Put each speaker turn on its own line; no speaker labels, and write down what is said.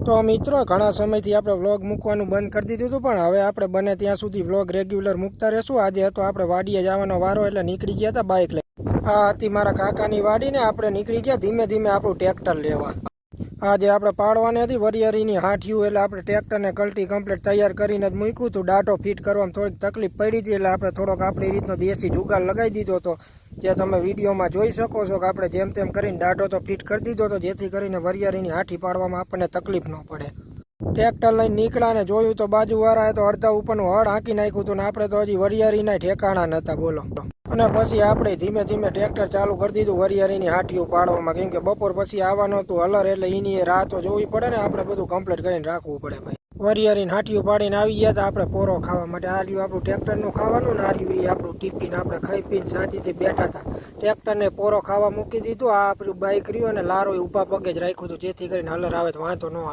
તો મિત્રો ઘણા સમયથી આપણે વ્લોગ મૂકવાનું બંધ કરી દીધું હતું, પણ હવે આપણે બને ત્યાં સુધી વ્લોગ રેગ્યુલર મૂકતા રહેશું. આજે હતો આપણે વાડીએ જવાનો વારો, એટલે નીકળી ગયા હતા બાઇક લઈ. આ હતી મારા કાકાની વાડી ને આપણે નીકળી ગયા ધીમે ધીમે આપણું ટ્રેક્ટર લેવા. આજે આપણે પાડવાની હતી વરિયાળીની હાંઠિયું, એટલે આપણે ટ્રેક્ટરને કલટી કમ્પ્લીટ તૈયાર કરીને જ મૂક્યું હતું. ડાટો ફિટ કરવામાં થોડીક તકલીફ પડી હતી, એટલે આપણે થોડોક આપણી રીતનો દેશી જુગાડ લગાવી દીધો હતો, જે તમે વિડીયોમાં જોઈ શકો છો કે આપણે જેમ તેમ કરીને ડાટો તો ફિટ કરી દીધો હતો, જેથી કરીને વરિયાળીની હાંઠી પાડવામાં આપણને તકલીફ ન પડે. ટ્રેક્ટર લઈને નીકળ્યા ને જોયું તો બાજુવાળાએ તો અડધા ઉપરનું હળ હાંકી નાખ્યું હતું, ને આપણે તો હજી વરિયાળીના ઠેકાણા નહોતા બોલો. અને પછી આપણે ધીમે ધીમે ટ્રેક્ટર ચાલુ કરી દીધું વરિયાળીની હાંઠીઓ પાડવામાં, કેમ કે બપોર પછી આવવાનું હતું હલર, એટલે એની રાહ તો જોવી પડે ને, આપણે બધું કમ્પ્લીટ કરીને રાખવું પડે ભાઈ. વરિયાળીની હાંઠીઓ પાડીને આવી ગયા હતા આપણે પોરો ખાવા માટે. આ રહ્યું આપણું ટ્રેક્ટરનું ખાવાનું, ને આ રહ્યું એ આપણું ટિફિન. આપણે ખાઈ પીને શાંતિથી બેઠા હતા. ટ્રેક્ટરને પોરો ખાવા મૂકી દીધું. આ આપણું બાઇક રહ્યું અને લારો ઊભા પગે જ રાખ્યું હતું, જેથી કરીને હલર આવે તો વાંધો ન આવે.